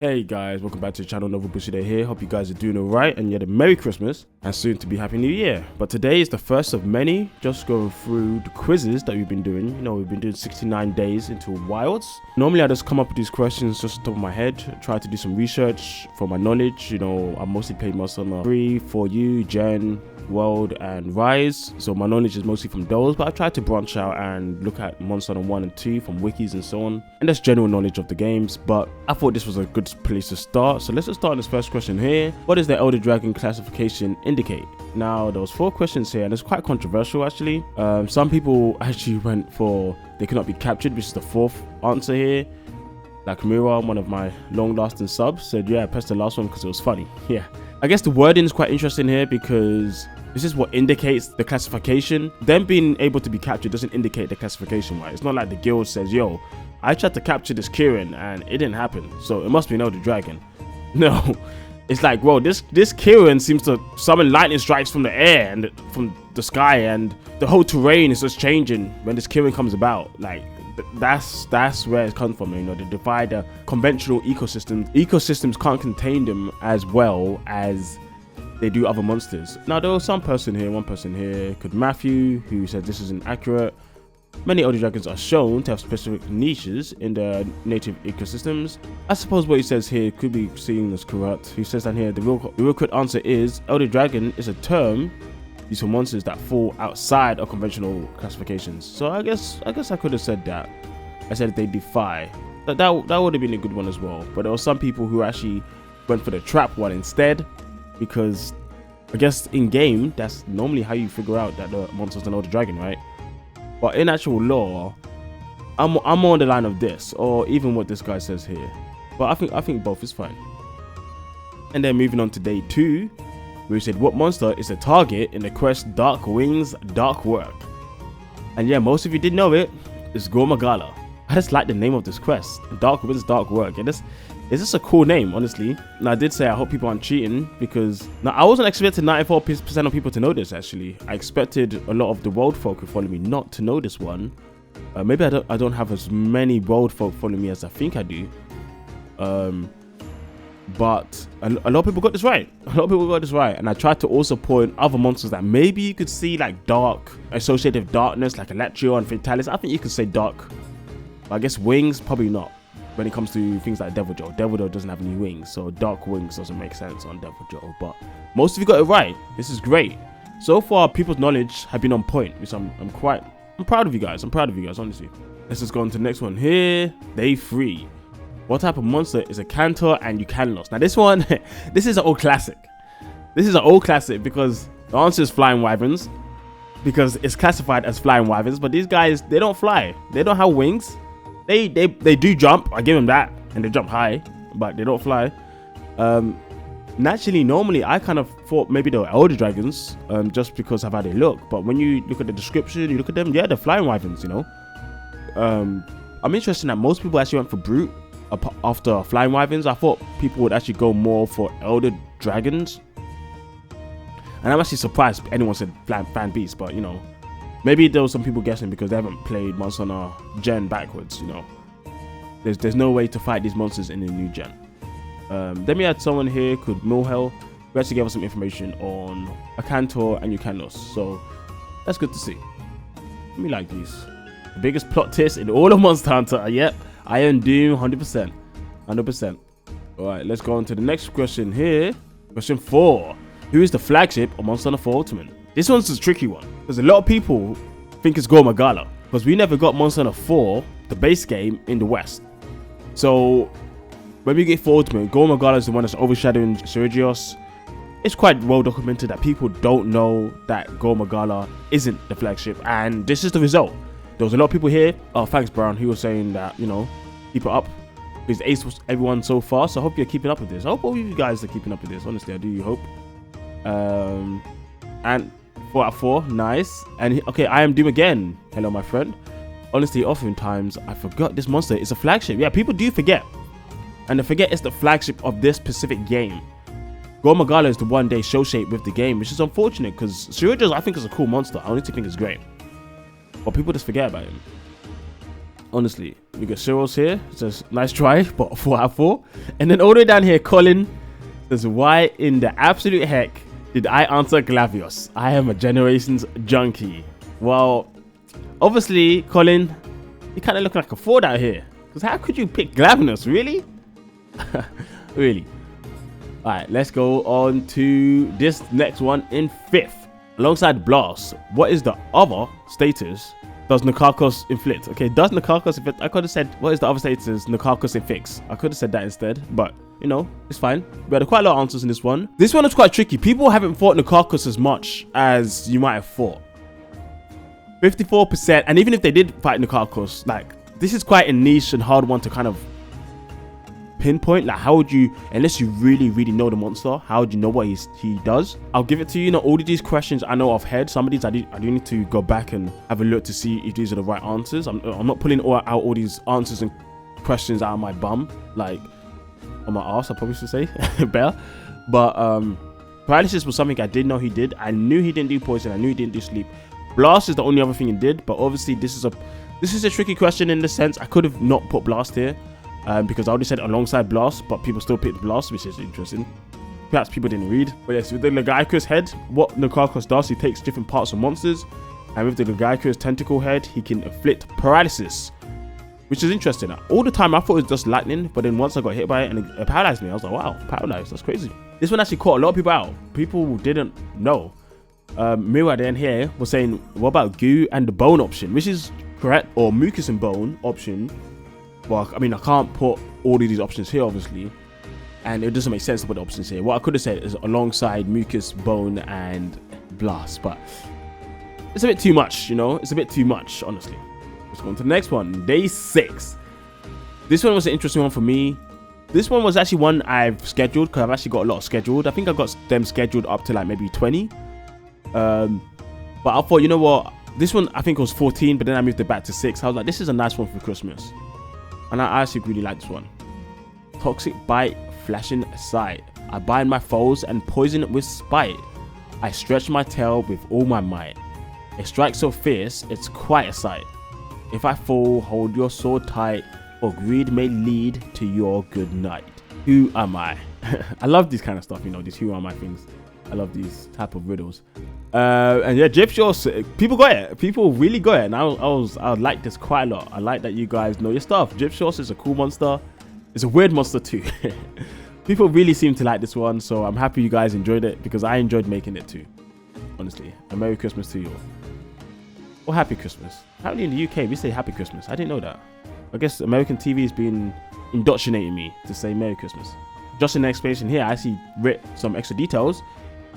Hey guys, welcome back to the channel. Nova Bushido here. Hope you guys are doing alright and you had a Merry Christmas and soon to be Happy New Year. But today is the first of many, just going through the quizzes that we've been doing. You know, we've been doing 69 days into Wilds. Normally I just come up with these questions just on top of my head, try to do some research for my knowledge. You know, I mostly played Monster Hunter 3, 4U, Gen, World and Rise, so my knowledge is mostly from those, but I tried to branch out and look at Monster Hunter 1 and 2 from wikis and so on, and that's general knowledge of the games. But I thought this was a good place to start, so let's just start on this first question here. What does the Elder Dragon classification indicate? Now there was 4 questions here and it's quite controversial actually. Some people actually went for they cannot be captured, which is the 4th answer here. Like Mira, one of my long-lasting subs, said yeah, press the last one because it was funny. Yeah, I guess the wording is quite interesting here because this is what indicates the classification. Them being able to be captured doesn't indicate the classification, right? It's not like the guild says, yo, I tried to capture this Kirin and it didn't happen, so it must be an Elder Dragon. No, it's like, well, this Kirin seems to summon lightning strikes from the air and from the sky, and the whole terrain is just changing when this Kirin comes about. Like, that's where it comes from. You know, they defy the conventional ecosystems. Ecosystems can't contain them as well as they do other monsters. Now there was one person here called Matthew, who said this isn't accurate. Many Elder Dragons are shown to have specific niches in their native ecosystems. I suppose what he says here could be seen as correct. He says down here the real quick answer is Elder Dragon is a term used for monsters that fall outside of conventional classifications. So I guess I could have said that. I said they defy. That would have been a good one as well. But there were some people who actually went for the trap one instead, because I guess in game that's normally how you figure out that the monster's an Elder Dragon, right? But in actual lore, I'm on the line of this, or even what this guy says here. But I think both is fine. And then moving on to day 2, we said what monster is the target in the quest Dark Wings Dark Work. And yeah, most of you did know it. It's Gore Magala. I just like the name of this quest, Dark Wings Dark Work. And it's just a cool name, honestly. And I did say I hope people aren't cheating, because now I wasn't expecting 94% of people to know this. Actually, I expected a lot of the world folk who follow me not to know this one. Maybe I don't have as many world folk following me as I think I do. But a lot of people got this right. And I tried to also point other monsters that maybe you could see, like dark, associated with darkness, like Electrio and Fatalis. I think you could say dark, but I guess wings, probably not. When it comes to things like Deviljho, Deviljho doesn't have any wings, so dark wings doesn't make sense on Deviljho. But most of you got it right. This is great. So far, people's knowledge have been on point, which I'm proud of you guys. Honestly. Let's just go on to the next one here. Day 3. What type of monster is a Cantor and Eucanlos? Now this one, this is an old classic. Because the answer is Flying Wyverns, because it's classified as Flying Wyverns. But these guys, they don't fly. They don't have wings. They do jump, I give them that, and they jump high, but they don't fly. Naturally, normally I kind of thought maybe they were Elder Dragons, just because of how they look. But when you look at the description, you look at them, yeah, they're Flying Wyverns, you know. I'm interested that most people actually went for Brute after Flying Wyverns. I thought people would actually go more for Elder Dragons, and I'm actually surprised anyone said Fan Beast, but you know. Maybe there was some people guessing because they haven't played Monster Hunter Gen backwards, you know. There's no way to fight these monsters in the new gen. Then we had someone here called Milhel, who actually gave us some information on a Cantor and Eucanlos. So that's good to see. Let me like these. The biggest plot twist in all of Monster Hunter. Yep, Iron Doom, 100%. 100%. Alright, let's go on to the next question here. Question 4. Who is the flagship of Monster Hunter 4 Ultimate? This one's a tricky one, because a lot of people think it's Gore Magala, because we never got Monster Hunter 4, the base game, in the West. So when we get 4 Ultimate, Gore Magala is the one that's overshadowing Sirigios. It's quite well documented that people don't know that Gore Magala isn't the flagship, and this is the result. There was a lot of people here, oh thanks Brown, who was saying that, you know, keep it up, because Ace was everyone so far. So I hope you're keeping up with this. I hope all you guys are keeping up with this, honestly, I do hope. And 4 out of 4, nice. And okay, I am Doom again. Hello, my friend. Honestly, oftentimes I forgot this monster is a flagship. Yeah, people do forget, and they forget it's the flagship of this specific game. Gore Magala is the one they show shape with the game, which is unfortunate because Sirigios I think is a cool monster. I honestly think it's great, but people just forget about him. honestly. We got Cyril's here. It says, nice try, but 4 out of 4. And then all the way down here, Colin says, why in the absolute heck did I answer Glavios? I am a Generations junkie. Well, obviously, Colin, you kind of look like a fraud out here. Because how could you pick Glavios, really? Really? Alright, let's go on to this next one in 5th. Alongside Blast, what is the other status does Nikakos inflict? Okay, does Nikakos inflict? I could have said, what is the other status Nikakos inflicts? I could have said that instead, but, you know, it's fine. We had quite a lot of answers in this one. This one was quite tricky. People haven't fought Nikakos as much as you might have thought. 54%, and even if they did fight Nikakos, like, this is quite a niche and hard one to kind of pinpoint. Like, how would you, unless you really know the monster, how would you know what he does? I'll give it to you. You know, all of these questions I know off head. Some of these I do need to go back and have a look to see if these are the right answers. I'm not pulling out all these answers and questions out of my bum, like on my ass, I probably should say. Better. But paralysis was something I did know he did. I knew he didn't do poison. I knew he didn't do sleep. Blast is the only other thing he did, but obviously this is a tricky question in the sense I could have not put Blast here. Because I already said alongside Blast, but people still picked Blast, which is interesting. Perhaps people didn't read. But yes, with the Lagiacrus head, what Nikakos does, he takes different parts of monsters. And with the Lagiacrus tentacle head, he can inflict paralysis, which is interesting. All the time I thought it was just lightning, but then once I got hit by it and it paralyzed me, I was like, wow, paralyzed, that's crazy. This one actually caught a lot of people out. People didn't know. Mira then here was saying, what about goo and the bone option, which is correct, or mucus and bone option. Well, I mean, I can't put all of these options here, obviously, and it doesn't make sense to put the options here. What I could have said is alongside mucus, bone, and blast, but it's a bit too much, you know? It's a bit too much, honestly. Let's go on to the next one. Day 6. This one was an interesting one for me. This one was actually one I've scheduled, because I've actually got a lot scheduled. I think I got them scheduled up to like maybe 20. But I thought, you know what? This one, I think it was 14, but then I moved it back to 6. I was like, this is a nice one for Christmas. And I actually really like this one. Toxic Bite, Flashing Sight. I bind my foes and poison with spite. I stretch my tail with all my might. A strike so fierce, it's quite a sight. If I fall, hold your sword tight, or greed may lead to your good night. Who am I? I love this kind of stuff, you know, these who am I things. I love these type of riddles. And yeah, Gypshaws, people got it. People really got it. And I like this quite a lot. I like that you guys know your stuff. Gypshaws is a cool monster. It's a weird monster too. People really seem to like this one, so I'm happy you guys enjoyed it because I enjoyed making it too. Honestly, a Merry Christmas to you all. Or Happy Christmas. Apparently in the UK we say Happy Christmas. I didn't know that. I guess American TV has been indoctrinating me to say Merry Christmas. Just in the explanation here, I actually wrote some extra details.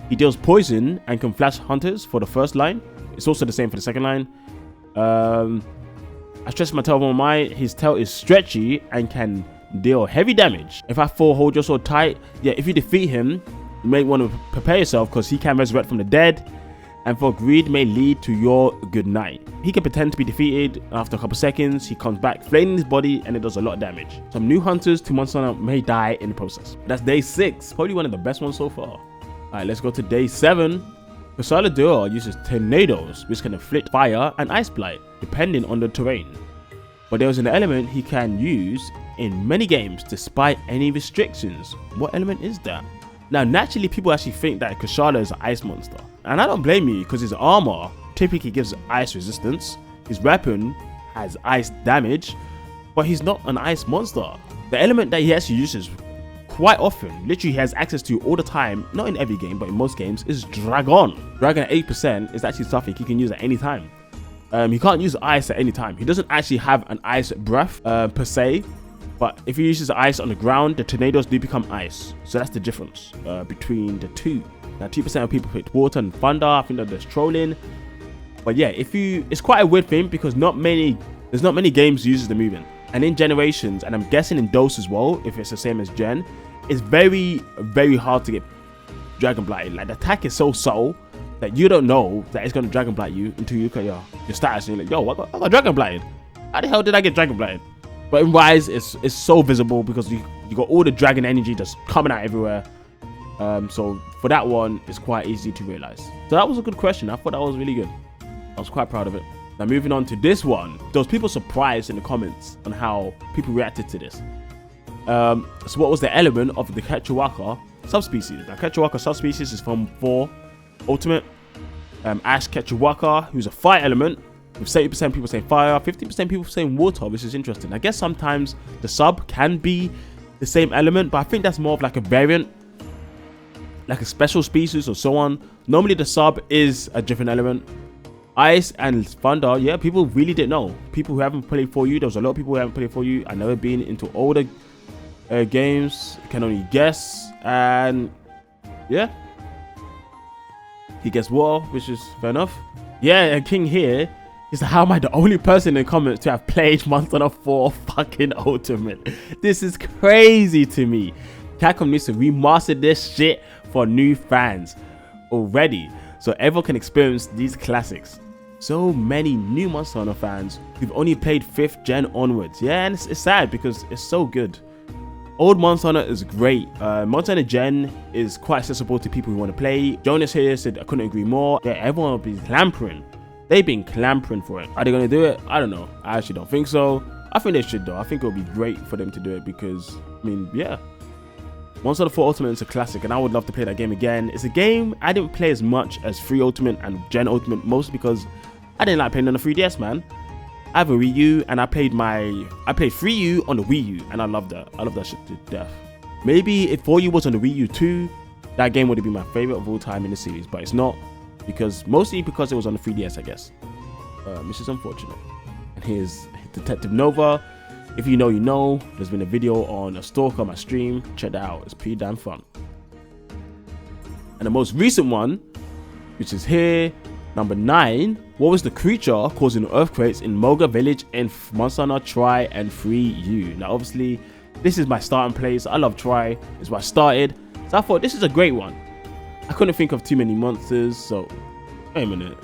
He deals poison and can flash hunters for the first line. It's also the same for the second line. I stretch my tail on my mind. His tail is stretchy and can deal heavy damage. If I fall, hold your sword tight. Yeah, if you defeat him, you may want to prepare yourself because he can resurrect from the dead. And for greed may lead to your good night. He can pretend to be defeated. After a couple seconds, he comes back, flaming his body, and it does a lot of damage. Some new hunters to Monster Hunter may die in the process. That's day 6. Probably one of the best ones so far. Alright, let's go to day 7. Casalador uses tornadoes, which can inflict fire and ice blight, depending on the terrain. But there is an element he can use in many games despite any restrictions. What element is that? Now, naturally, people actually think that Kushala is an ice monster. And I don't blame you, because his armor typically gives ice resistance. His weapon has ice damage, but he's not an ice monster. The element that he actually uses quite often, literally he has access to all the time, not in every game, but in most games, is Dragon. Dragon at 8% is actually something he can use at any time. He can't use ice at any time. He doesn't actually have an ice breath per se, but if he uses ice on the ground, the tornadoes do become ice. So that's the difference between the two. Now 2% of people picked water and thunder. I think that there's trolling. But yeah, it's quite a weird thing because there's not many games uses the movement. And in Generations, and I'm guessing in Dose as well, if it's the same as Gen, it's very, very hard to get Dragon Blighted. Like, the attack is so subtle that you don't know that it's going to Dragon Blight you until you look at your status and you're like, yo, I got Dragon Blighted. How the hell did I get Dragon Blighted? But in Rise, it's so visible because you got all the dragon energy just coming out everywhere. So for that one, it's quite easy to realize. So that was a good question. I thought that was really good. I was quite proud of it. Now moving on to this one, there was people surprised in the comments on how people reacted to this. So what was the element of the Quechua subspecies? Now Quechua subspecies is from 4 Ultimate. Ash Quechua, who's a fire element, with 70% people saying fire, 50% people saying water, which is interesting. I guess sometimes the sub can be the same element, but I think that's more of like a variant, like a special species or so on. Normally the sub is a different element. Ice and thunder, yeah, people really didn't know. People who haven't played For You, there was a lot of people who haven't played For You. I've never been into older games, can only guess. And yeah, he gets water, which is fair enough. Yeah, and King here is, how am I the only person in the comments to have played Monster Hunter 4 fucking Ultimate? This is crazy to me. Capcom needs to remaster this shit for new fans already, so everyone can experience these classics. So many new Monster Hunter fans who've only played 5th gen onwards. Yeah, and it's sad because it's so good. Old Monster Hunter is great. Monster Hunter Gen is quite accessible to people who want to play. Jonas here said, I couldn't agree more. Yeah, everyone will be clamoring. They've been clamoring for it. Are they going to do it? I don't know. I actually don't think so. I think they should though. I think it'll be great for them to do it because, I mean, yeah. Monster Hunter 4 Ultimate is a classic and I would love to play that game again. It's a game I didn't play as much as 3 Ultimate and Gen Ultimate, mostly because I didn't like playing on the 3DS, man. I have a Wii U and I played 3U on the Wii U and I love that. I love that shit to death. Maybe if 4U was on the Wii U too, that game would have been my favorite of all time in the series, but it's not, mostly because it was on the 3DS, I guess. Which is unfortunate. And here's Detective Nova. If you know, you know. There's been a video on a stalker on my stream. Check that out. It's pretty damn fun. And the most recent one, which is here, number 9. What was the creature causing earthquakes in Moga Village in Monster Hunter Tri and 3U? Now, obviously, this is my starting place. I love Tri. It's where I started. So I thought this is a great one. I couldn't think of too many monsters, so wait a minute.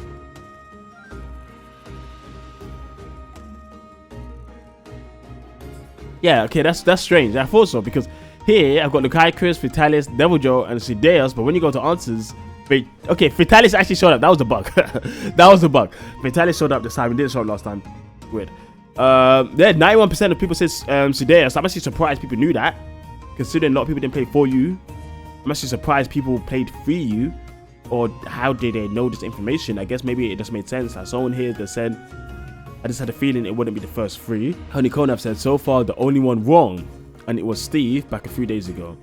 Yeah, okay, that's strange. I thought so because here I've got Lucaicus, Vitalis, Deviljho, and Sideus, but when you go to answers, okay, Vitalis actually showed up. That was the bug. That was the bug. Vitalis showed up this time. He didn't show up last time. Weird. Yeah, 91% of people said Sideus. I'm actually surprised people knew that, considering a lot of people didn't play 4U. I'm actually surprised people played 3U, or how did they know this information? I guess maybe it just made sense. Like someone here that said, I just had a feeling it wouldn't be the first 3. Honey Konav said, so far the only one wrong, and it was Steve back a few days ago.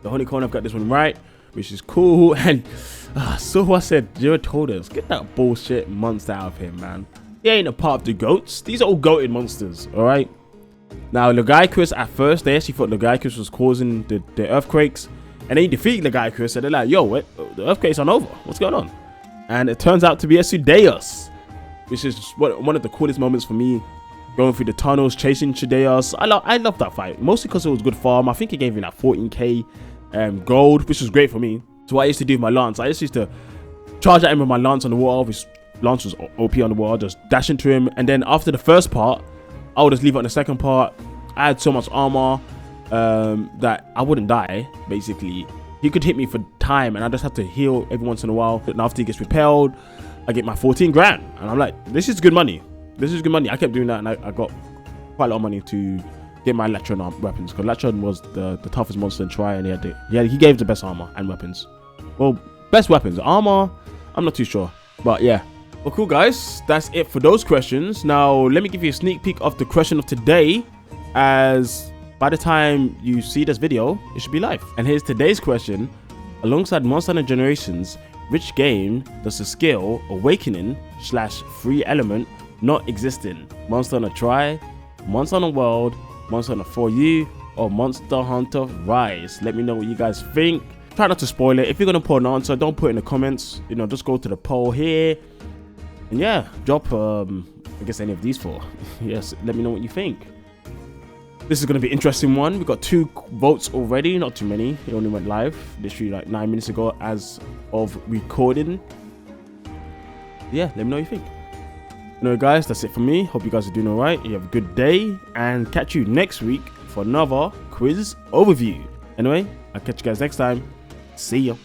The Honey Konav got this one right, which is cool. And so I said, Jared told us, get that bullshit monster out of him, man. He ain't a part of the goats. These are all goated monsters, alright? Now, Lucaicus, at first, they actually thought Lucaicus was causing the earthquakes. And they defeated Lucaicus, so they're like, yo, what? The earthquakes aren't over. What's going on? And it turns out to be a Sideus, which is one of the coolest moments for me. Going through the tunnels, chasing Sideus. I love that fight, mostly because it was good farm. I think it gave me like 14k gold, which was great for me. So what I used to do with my lance, I just used to charge at him with my lance on the wall. His lance was OP on the wall, just dash into him. And then after the first part, I would just leave it on the second part. I had so much armor that I wouldn't die, basically. He could hit me for time and I just have to heal every once in a while. And after he gets repelled, I get my 14 grand. And I'm like, this is good money. This is good money. I kept doing that and I got quite a lot of money to get my Latron weapons. Because Latron was the toughest monster in Tri, and he gave the best armor and weapons. Well, best weapons. Armor, I'm not too sure. But yeah. Well, cool, guys. That's it for those questions. Now, let me give you a sneak peek of the question of today, as by the time you see this video, it should be live. And here's today's question. Alongside Monster Hunter Generations, which game does the skill Awakening/free element not exist in? Monster Hunter Tri, Monster Hunter World, Monster Hunter 4U, or Monster Hunter Rise? Let me know what you guys think. Try not to spoil it. If you're going to put an answer, don't put it in the comments. You know, just go to the poll here. And yeah, drop, I guess, any of these 4. Yes, let me know what you think. This is going to be an interesting one. We got 2 votes already, not too many. It only went live literally like 9 minutes ago as of recording. Yeah, let me know what you think. Anyway, guys, that's it for me. Hope you guys are doing all right. You have a good day, and catch you next week for another quiz overview. Anyway, I'll catch you guys next time. See ya.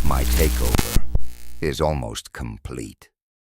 My takeover is almost complete.